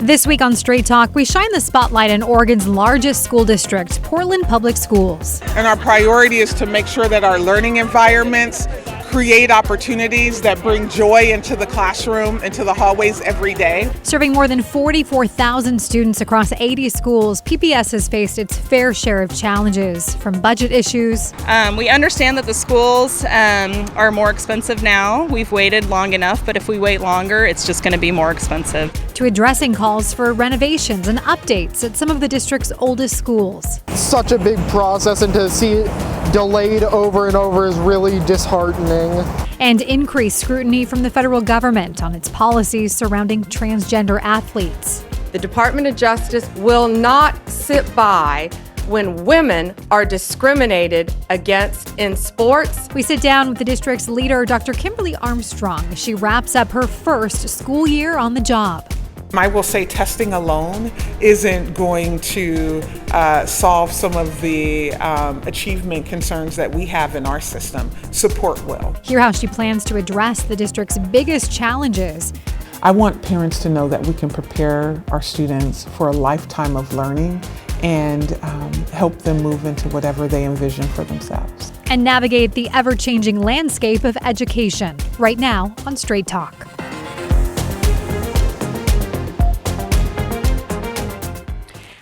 This week on Straight Talk, we shine the spotlight on Oregon's largest school district, Portland Public Schools. And our priority is to make sure that our learning environments create opportunities that bring joy into the classroom, into the hallways every day. Serving more than 44,000 students across 80 schools, PPS has faced its fair share of challenges, from budget issues. We understand that the schools are more expensive now. We've waited long enough, but if we wait longer, it's just going to be more expensive. To addressing calls for renovations and updates at some of the district's oldest schools. Such a big process, and to see it delayed over and over is really disheartening. And increased scrutiny from the federal government on its policies surrounding transgender athletes. The Department of Justice will not sit by when women are discriminated against in sports. We sit down with the district's leader, Dr. Kimberlee Armstrong, as she wraps up her first school year on the job. I will say testing alone isn't going to solve some of the achievement concerns that we have in our system. Support will. Hear how she plans to address the district's biggest challenges. I want parents to know that we can prepare our students for a lifetime of learning and help them move into whatever they envision for themselves. And navigate the ever-changing landscape of education. Right now on Straight Talk.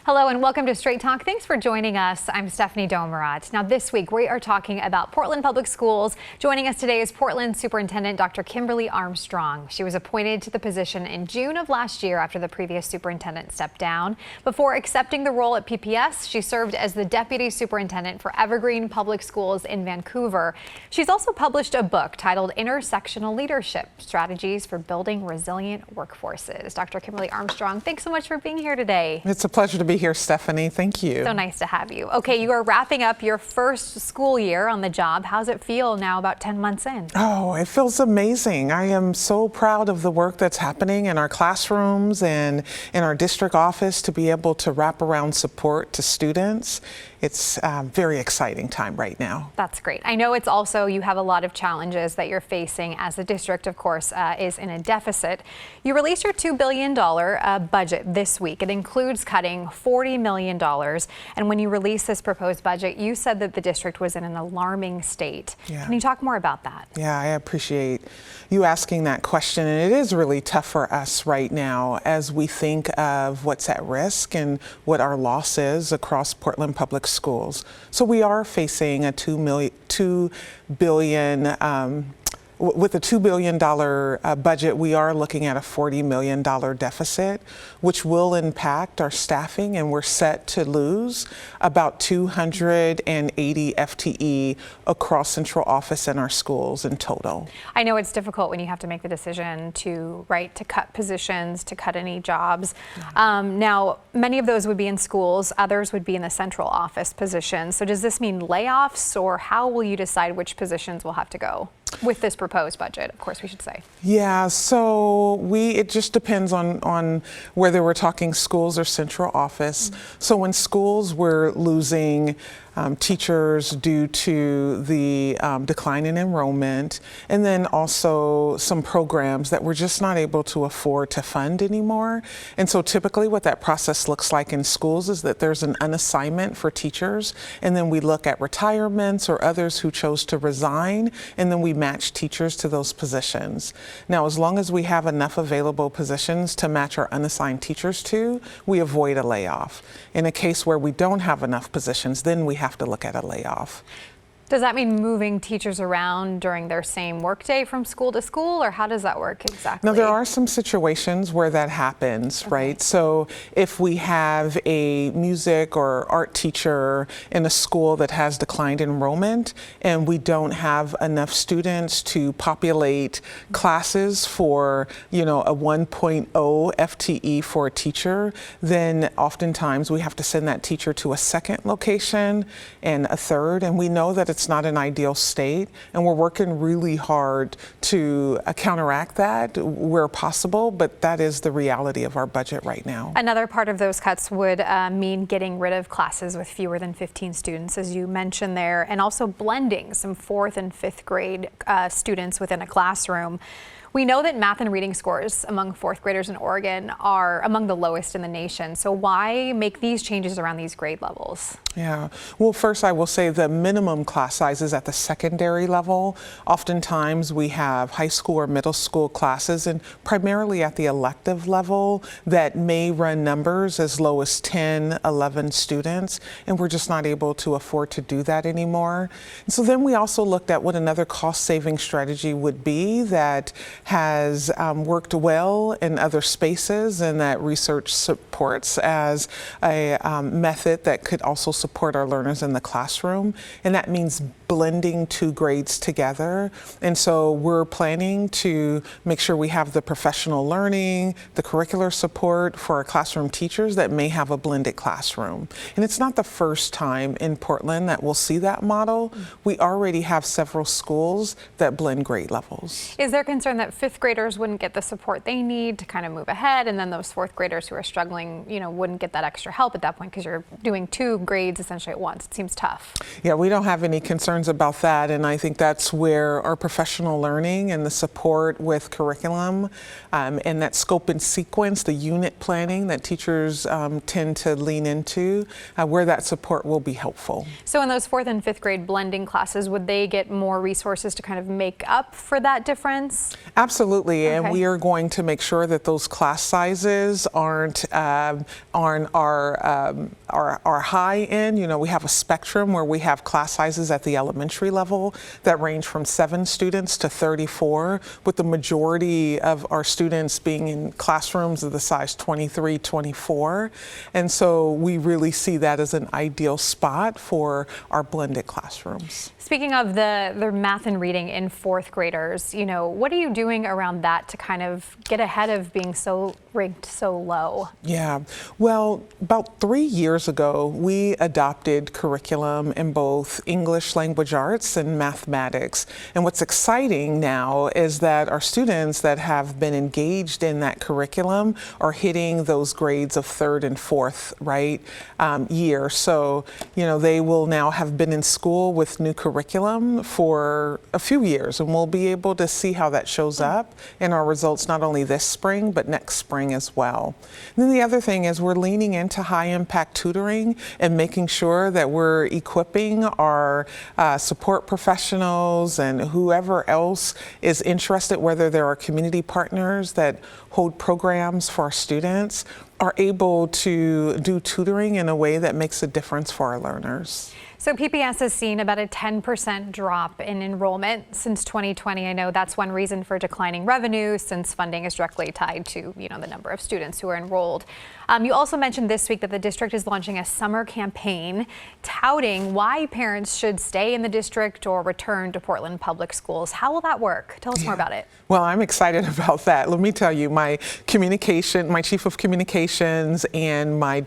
Hello and welcome to Straight Talk. Thanks for joining us. I'm Stephanie Domerat. Now this week we are talking about Portland Public Schools. Joining us today is Portland Superintendent Dr. Kimberlee Armstrong. She was appointed to the position in June of last year after the previous superintendent stepped down. Before accepting the role at PPS, she served as the Deputy Superintendent for Evergreen Public Schools in Vancouver. She's also published a book titled Intersectional Leadership: Strategies for Building Resilient Workforces. Dr. Kimberlee Armstrong, thanks so much for being here today. It's a pleasure to be here, Stephanie. Thank you. So nice to have you. Okay, you are wrapping up your first school year on the job. How's it feel now about 10 months in? Oh, it feels amazing. I am so proud of the work that's happening in our classrooms and in our district office to be able to wrap around support to students. It's a very exciting time right now. That's great. I know it's also, you have a lot of challenges that you're facing as the district, of course, is in a deficit. You released your $2 billion budget this week. It includes cutting $40 million. And when you released this proposed budget, you said that the district was in an alarming state. Yeah. Can you talk more about that? Yeah, I appreciate you asking that question. And it is really tough for us right now as we think of what's at risk and what our loss is across Portland Public Schools. So we are facing a $2 billion with a $2 billion budget, we are looking at a $40 million deficit, which will impact our staffing, and we're set to lose about 280 FTE across central office and our schools in total. I know it's difficult when you have to make the decision to cut positions, to cut any jobs. Now, many of those would be in schools, others would be in the central office positions. So does this mean layoffs, or how will you decide which positions will have to go with this proposed budget, of course, we should say? Yeah, so it just depends on whether we're talking schools or central office. Mm-hmm. So when schools, we're losing teachers due to the decline in enrollment, and then also some programs that we're just not able to afford to fund anymore. And so typically what that process looks like in schools is that there's an unassignment for teachers, and then we look at retirements or others who chose to resign, and then we match teachers to those positions. Now, as long as we have enough available positions to match our unassigned teachers to, we avoid a layoff. In a case where we don't have enough positions, then we have to look at a layoff. Does that mean moving teachers around during their same workday from school to school, or how does that work exactly? Now, there are some situations where that happens, okay, right? So if we have a music or art teacher in a school that has declined enrollment and we don't have enough students to populate classes for, a 1.0 FTE for a teacher, then oftentimes we have to send that teacher to a second location and a third, and we know that it's not an ideal state, and we're working really hard to counteract that where possible, but that is the reality of our budget right now. Another part of those cuts would mean getting rid of classes with fewer than 15 students, as you mentioned there, and also blending some 4th and 5th grade students within a classroom. We know that math and reading scores among fourth graders in Oregon are among the lowest in the nation. So why make these changes around these grade levels? Yeah, well, first I will say the minimum class sizes at the secondary level. Oftentimes we have high school or middle school classes, and primarily at the elective level, that may run numbers as low as 10, 11 students, and we're just not able to afford to do that anymore. And so then we also looked at what another cost-saving strategy would be that has worked well in other spaces and that research supports as a method that could also support our learners in the classroom, and that means blending two grades together. And so we're planning to make sure we have the professional learning, the curricular support for our classroom teachers that may have a blended classroom. And it's not the first time in Portland that we'll see that model. We already have several schools that blend grade levels. Is there concern that fifth graders wouldn't get the support they need to kind of move ahead, and then those fourth graders who are struggling, wouldn't get that extra help at that point because you're doing two grades essentially at once? It seems tough. Yeah, we don't have any concerns about that, and I think that's where our professional learning and the support with curriculum and that scope and sequence, the unit planning that teachers tend to lean into, where that support will be helpful. So in those fourth and fifth grade blending classes, would they get more resources to kind of make up for that difference? Absolutely, Okay. and we are going to make sure that those class sizes aren't our high end. We have a spectrum where we have class sizes at the elementary level that range from 7 students to 34, with the majority of our students being in classrooms of the size 23, 24. And so we really see that as an ideal spot for our blended classrooms. Speaking of the math and reading in fourth graders, what are you doing around that to kind of get ahead of being ranked so low? Yeah, well, about 3 years ago, we adopted curriculum in both English language arts and mathematics. And what's exciting now is that our students that have been engaged in that curriculum are hitting those grades of third and fourth, year. So, they will now have been in school with new curriculum for a few years, and we'll be able to see how that shows up in our results not only this spring, but next spring as well. And then the other thing is we're leaning into high impact tutoring and making sure that we're equipping our support professionals and whoever else is interested, whether there are community partners that hold programs for our students, are able to do tutoring in a way that makes a difference for our learners. So PPS has seen about a 10% drop in enrollment since 2020. I know that's one reason for declining revenue, since funding is directly tied to the number of students who are enrolled. You also mentioned this week that the district is launching a summer campaign touting why parents should stay in the district or return to Portland Public Schools. How will that work? Tell us more about it. Well, I'm excited about that. Let me tell you, my chief of communications and my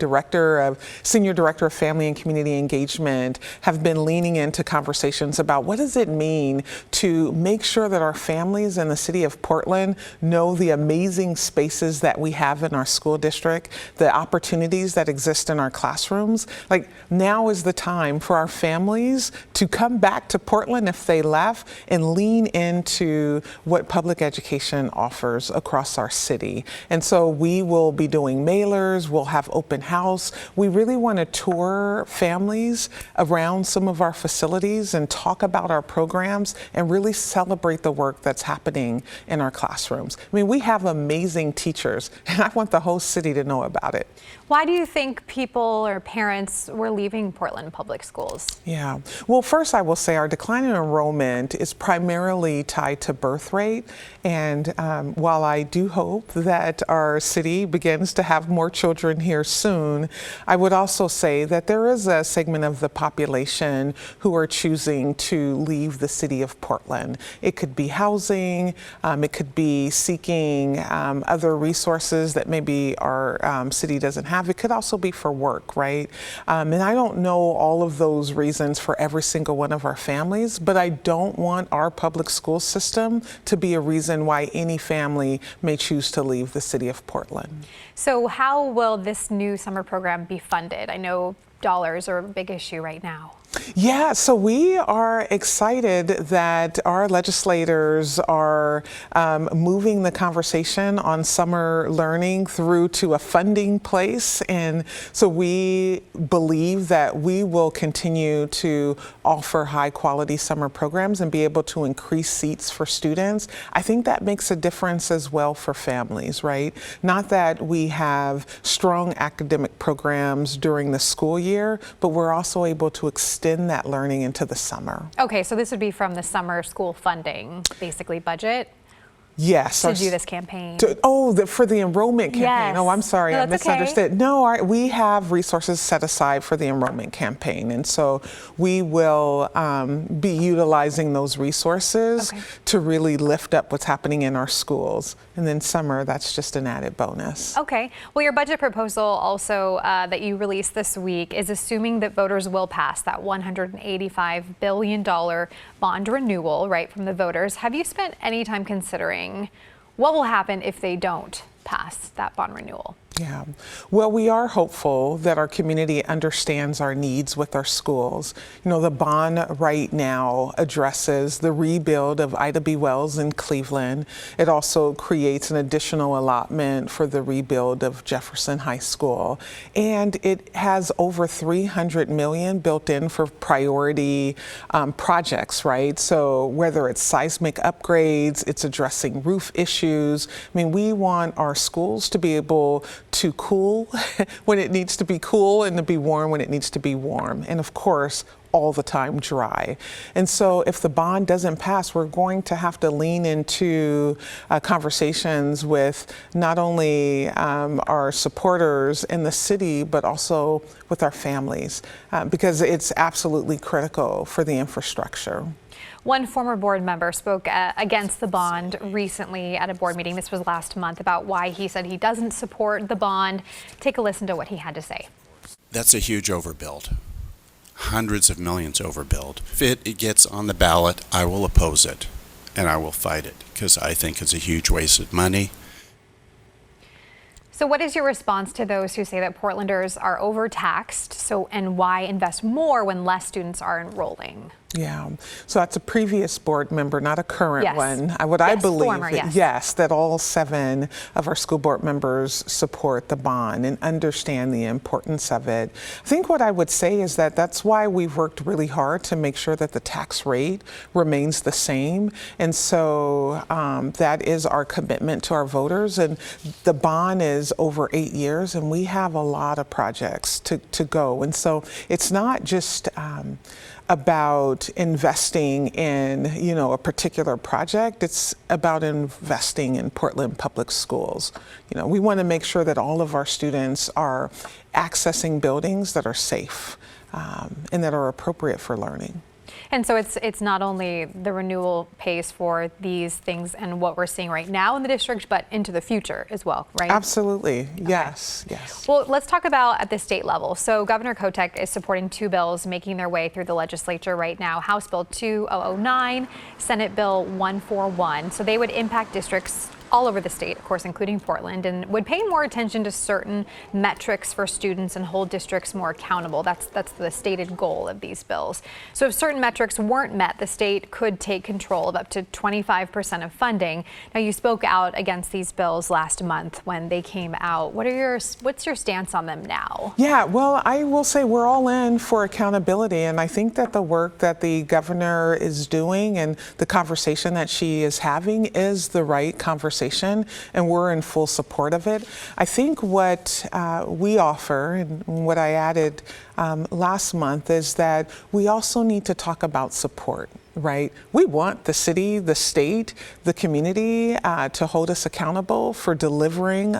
senior director of family and community engagement have been leaning into conversations about what does it mean to make sure that our families in the city of Portland know the amazing spaces that we have in our school district, the opportunities that exist in our classrooms. Like, now is the time for our families to come back to Portland if they left and lean into what public education offers across our city. And so we will be doing mailers, we'll have open house. We really want to tour families around some of our facilities and talk about our programs and really celebrate the work that's happening in our classrooms. I mean, we have amazing teachers, and I want the whole city to know about it. Why do you think people or parents were leaving Portland Public Schools? Yeah, well, first I will say our decline in enrollment is primarily tied to birth rate. And while I do hope that our city begins to have more children here soon, I would also say that there is a segment of the population who are choosing to leave the city of Portland. It could be housing, it could be seeking other resources that maybe our city doesn't have. It could also be for work, right? And I don't know all of those reasons for every single one of our families, but I don't want our public school system to be a reason why any family may choose to leave the city of Portland. So how will this new summer program be funded? I know dollars are a big issue right now. Yeah, so we are excited that our legislators are moving the conversation on summer learning through to a funding place. And so we believe that we will continue to offer high quality summer programs and be able to increase seats for students. I think that makes a difference as well for families, right? Not that we have strong academic programs during the school year, but we're also able to extend that learning into the summer. Okay, so this would be from the summer school funding, basically budget? Yes. To do this campaign. For the enrollment campaign. Yes. Oh, I'm sorry, No, I that's misunderstood. okay. No, we have resources set aside for the enrollment campaign, and so we will be utilizing those resources to really lift up what's happening in our schools. And then summer, that's just an added bonus. Okay. Well, your budget proposal also that you released this week is assuming that voters will pass that $185 billion bond renewal, right, from the voters. Have you spent any time considering what will happen if they don't pass that bond renewal? Yeah. Well, we are hopeful that our community understands our needs with our schools. You know, the bond right now addresses the rebuild of Ida B. Wells in Cleveland. It also creates an additional allotment for the rebuild of Jefferson High School. And it has over $300 million built in for priority projects, right? So whether it's seismic upgrades, it's addressing roof issues. I mean, we want our schools to be able to cool when it needs to be cool and to be warm when it needs to be warm. And of course, all the time dry. And so if the bond doesn't pass, we're going to have to lean into conversations with not only our supporters in the city, but also with our families, because it's absolutely critical for the infrastructure. One former board member spoke against the bond recently at a board meeting. This was last month, about why he said he doesn't support the bond. Take a listen to what he had to say. That's a huge overbuild. Hundreds of millions overbuild. If it gets on the ballot, I will oppose it and I will fight it because I think it's a huge waste of money. So what is your response to those who say that Portlanders are overtaxed, and why invest more when less students are enrolling? Yeah, so that's a previous board member, not a current Yes. one. I believe former, yes, that all 7 of our school board members support the bond and understand the importance of it. I think what I would say is that that's why we've worked really hard to make sure that the tax rate remains the same. And so that is our commitment to our voters. And the bond is over 8 years, and we have a lot of projects to go. And so it's not just about investing in, a particular project. It's about investing in Portland public schools. We want to make sure that all of our students are accessing buildings that are safe and that are appropriate for learning. And so it's not only the renewal pays for these things and what we're seeing right now in the district, but into the future as well, right? Absolutely. Yes. Yes. Well, let's talk about at the state level. So Governor Kotek is supporting 2 bills making their way through the legislature right now. House Bill 2009, Senate Bill 141. So they would impact districts all over the state, of course, including Portland, and would pay more attention to certain metrics for students and hold districts more accountable. That's the stated goal of these bills. So if certain metrics weren't met, the state could take control of up to 25% of funding. Now, you spoke out against these bills last month when they came out. What's your stance on them now? Yeah, well, I will say we're all in for accountability, and I think that the work that the governor is doing and the conversation that she is having is the right conversation, and we're in full support of it. I think what we offer, and what I added last month, is that we also need to talk about support. Right? We want the city, the state, the community to hold us accountable for delivering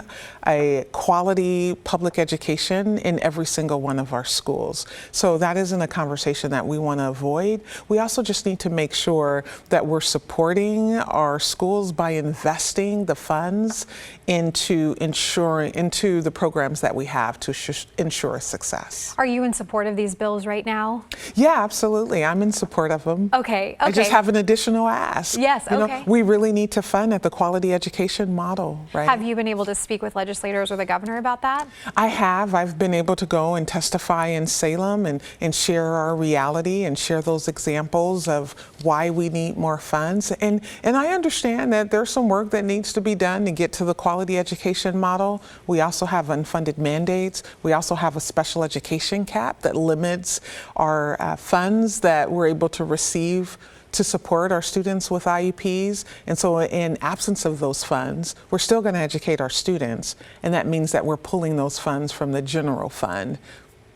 a quality public education in every single one of our schools. So that isn't a conversation that we want to avoid. We also just need to make sure that we're supporting our schools by investing the funds into the programs that we have to ensure success. Are you in in support of these bills right now? Yeah, absolutely. I'm in support of them. Okay. I just have an additional ask. Yes, You know, okay. we really need to fund at the quality education model, right? Have you been able to speak with legislators or the governor about that? I have. I've been able to go and testify in Salem and share our reality and share those examples of why we need more funds. And I understand that there's some work that needs to be done to get to the quality education model. We also have unfunded mandates. We also have a special education cap that limits our funds that we're able to receive to support our students with IEPs. And so in absence of those funds, we're still going to educate our students. And that means that we're pulling those funds from the general fund.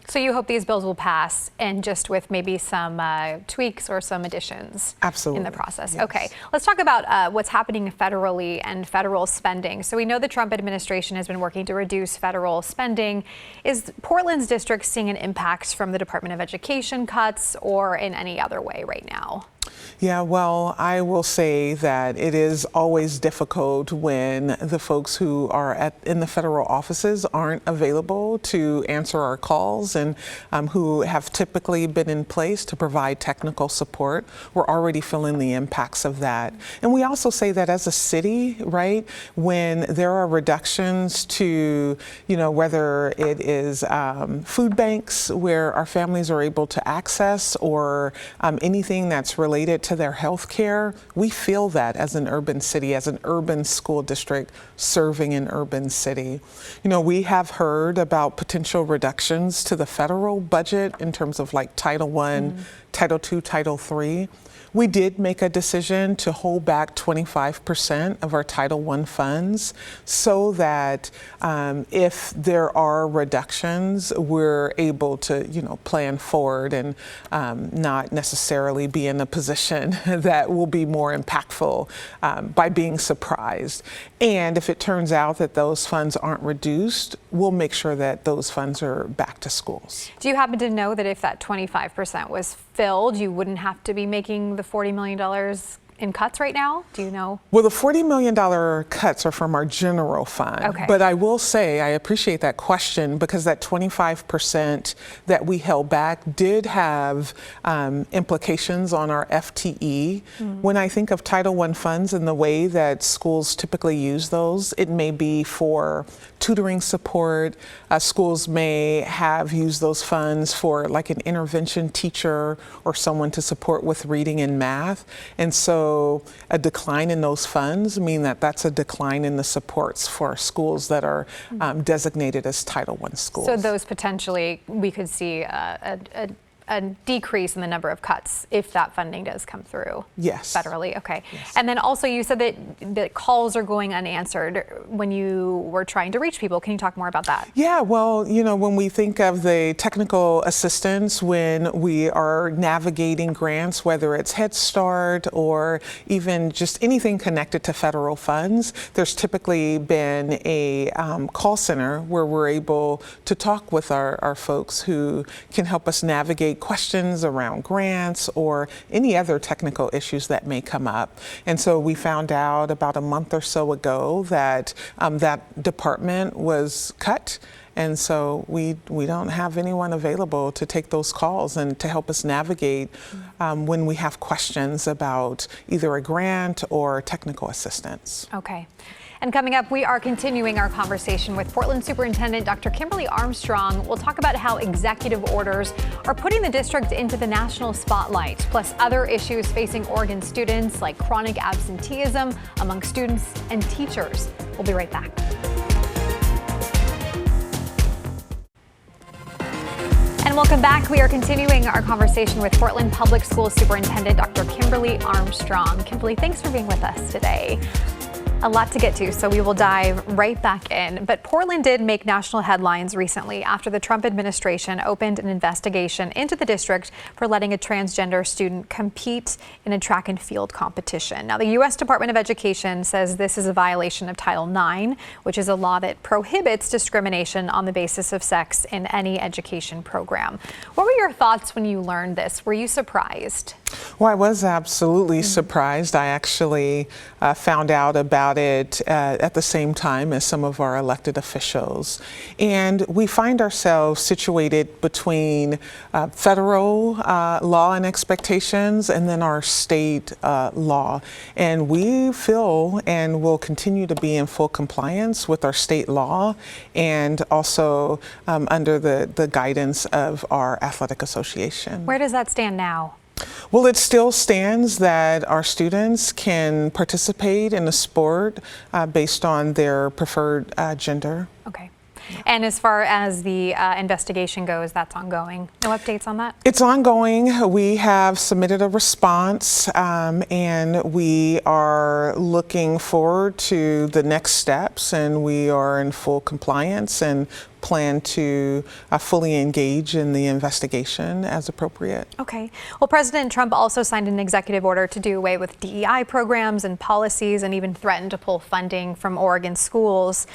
So you hope these bills will pass, and just with maybe some tweaks or some additions Absolutely. in the process. Yes. Okay, let's talk about what's happening federally and federal spending. So we know the Trump administration has been working to reduce federal spending. Is Portland's district seeing an impact from the Department of Education cuts or in any other way right now? Yeah, well, I will say that it is always difficult when the folks who are in the federal offices aren't available to answer our calls and who have typically been in place to provide technical support. We're already feeling the impacts of that. And we also say that as a city, right, when there are reductions to, whether it is food banks where our families are able to access or anything that's related to their health care, we feel that as an urban city, as an urban school district serving an urban city. We have heard about potential reductions to the federal budget in terms of like Title I, Title II, Title III. We did make a decision to hold back 25% of our Title I funds so that if there are reductions, we're able to, plan forward and not necessarily be in a position that will be more impactful by being surprised. And if it turns out that those funds aren't reduced, we'll make sure that those funds are back to schools. Do you happen to know that if that 25% was filled, you wouldn't have to be making the $40 million in cuts right now? Do you know? Well, the $40 million cuts are from our general fund. Okay. But I will say, I appreciate that question because that 25% that we held back did have implications on our FTE. When I think of Title I funds and the way that schools typically use those, it may be for tutoring support. Schools may have used those funds for like an intervention teacher or someone to support with reading and math. And so a decline in those funds mean that that's a decline in the supports for schools that are designated as Title I schools. So those potentially, we could see a decrease in the number of cuts if that funding does come through. Yes. Federally, okay. Yes. And then also you said that calls are going unanswered when you were trying to reach people. Can you talk more about that? Yeah, well, when we think of the technical assistance, when we are navigating grants, whether it's Head Start or even just anything connected to federal funds, there's typically been a call center where we're able to talk with our folks who can help us navigate questions around grants or any other technical issues that may come up. And so we found out about a month or so ago that that department was cut. And so we don't have anyone available to take those calls and to help us navigate when we have questions about either a grant or technical assistance. Okay. And coming up, we are continuing our conversation with Portland Superintendent Dr. Kimberlee Armstrong. We'll talk about how executive orders are putting the district into the national spotlight, plus other issues facing Oregon students like chronic absenteeism among students and teachers. We'll be right back. And welcome back. We are continuing our conversation with Portland Public Schools Superintendent Dr. Kimberlee Armstrong. Kimberlee, thanks for being with us today. A lot to get to, so we will dive right back in. But Portland did make national headlines recently after the Trump administration opened an investigation into the district for letting a transgender student compete in a track and field competition. Now, the U.S. Department of Education says this is a violation of Title IX, which is a law that prohibits discrimination on the basis of sex in any education program. What were your thoughts when you learned this? Were you surprised? Well, I was absolutely surprised. I actually found out about it at the same time as some of our elected officials. And we find ourselves situated between federal law and expectations and then our state law. And we feel and will continue to be in full compliance with our state law and also under the guidance of our athletic association. Where does that stand now? Well, it still stands that our students can participate in a sport based on their preferred gender. Okay. And as far as the investigation goes, that's ongoing. No updates on that? It's ongoing. We have submitted a response and we are looking forward to the next steps, and we are in full compliance and plan to fully engage in the investigation as appropriate. Okay. Well, President Trump also signed an executive order to do away with DEI programs and policies and even threatened to pull funding from Oregon schools.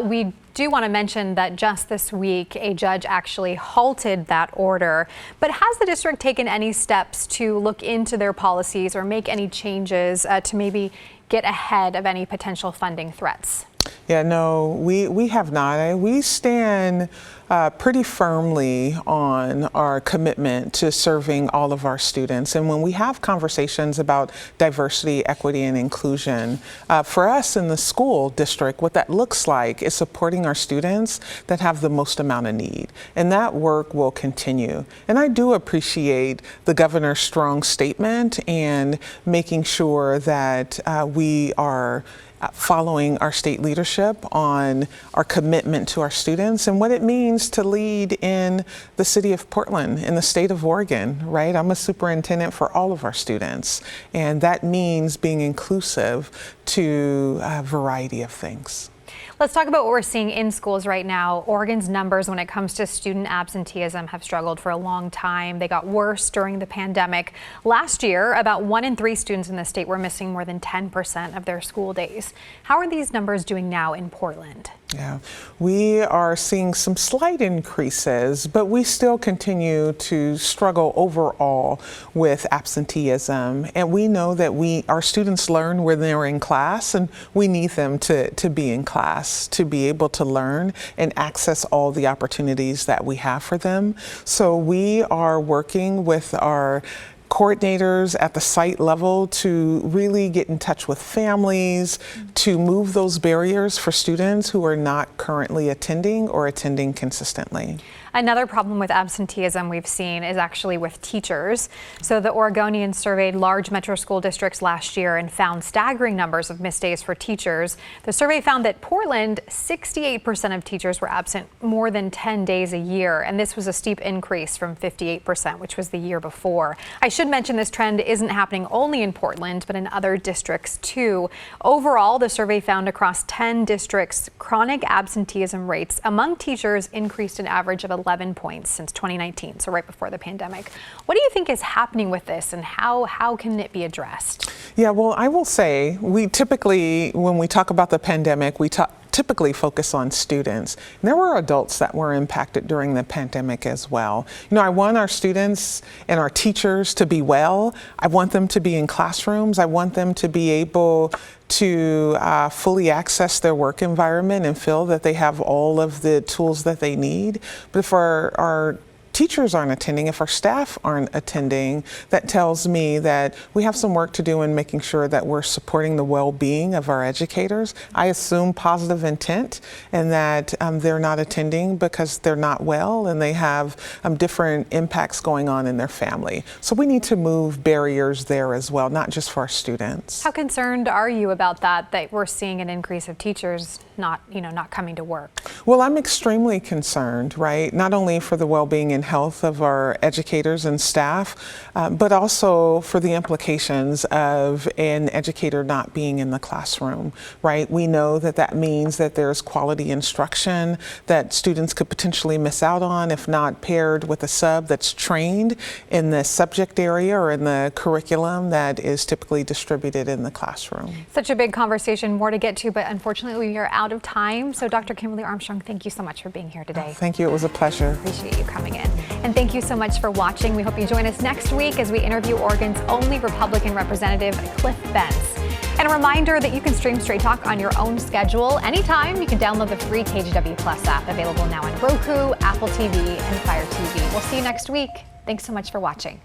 We do want to mention that just this week, a judge actually halted that order. But has the district taken any steps to look into their policies or make any changes to maybe get ahead of any potential funding threats? Yeah, no, we have not. We stand pretty firmly on our commitment to serving all of our students. And when we have conversations about diversity, equity, and inclusion, for us in the school district, what that looks like is supporting our students that have the most amount of need. And that work will continue. And I do appreciate the governor's strong statement and making sure that we are following our state leadership on our commitment to our students and what it means to lead in the city of Portland, in the state of Oregon, right? I'm a superintendent for all of our students, and that means being inclusive to a variety of things. Let's talk about what we're seeing in schools right now. Oregon's numbers when it comes to student absenteeism have struggled for a long time. They got worse during the pandemic. Last year, about 1 in 3 students in the state were missing more than 10% of their school days. How are these numbers doing now in Portland? Yeah, we are seeing some slight increases, but we still continue to struggle overall with absenteeism. And we know that our students learn when they're in class, and we need them to be in class, to be able to learn and access all the opportunities that we have for them. So we are working with our coordinators at the site level to really get in touch with families, to move those barriers for students who are not currently attending or attending consistently. Another problem with absenteeism we've seen is actually with teachers. So the Oregonians surveyed large metro school districts last year and found staggering numbers of missed days for teachers. The survey found that Portland, 68% of teachers were absent more than 10 days a year. And this was a steep increase from 58%, which was the year before. I should mention this trend isn't happening only in Portland, but in other districts too. Overall, the survey found across 10 districts, chronic absenteeism rates among teachers increased an average of 11 points since 2019, so right before the pandemic. What do you think is happening with this, and how can it be addressed? Yeah, well, I will say we typically, when we talk about the pandemic, we typically focus on students. And there were adults that were impacted during the pandemic as well. You know, I want our students and our teachers to be well. I want them to be in classrooms. I want them to be able to fully access their work environment and feel that they have all of the tools that they need. But if our teachers aren't attending, if our staff aren't attending, that tells me that we have some work to do in making sure that we're supporting the well-being of our educators. I assume positive intent and that they're not attending because they're not well and they have different impacts going on in their family. So we need to move barriers there as well, not just for our students. How concerned are you about that we're seeing an increase of teachers not coming to work? Well, I'm extremely concerned, right? Not only for the well-being and health of our educators and staff, but also for the implications of an educator not being in the classroom, right? We know that means that there's quality instruction that students could potentially miss out on if not paired with a sub that's trained in the subject area or in the curriculum that is typically distributed in the classroom. Such a big conversation, more to get to, but unfortunately we are out of time. So Dr. Kimberlee Armstrong, thank you so much for being here today. Thank you, it was a pleasure. Appreciate you coming in. And thank you so much for watching. We hope you join us next week as we interview Oregon's only Republican representative, Cliff Bentz. And a reminder that you can stream Straight Talk on your own schedule anytime. You can download the free KGW Plus app, available now on Roku, Apple TV, and Fire TV. We'll see you next week. Thanks so much for watching.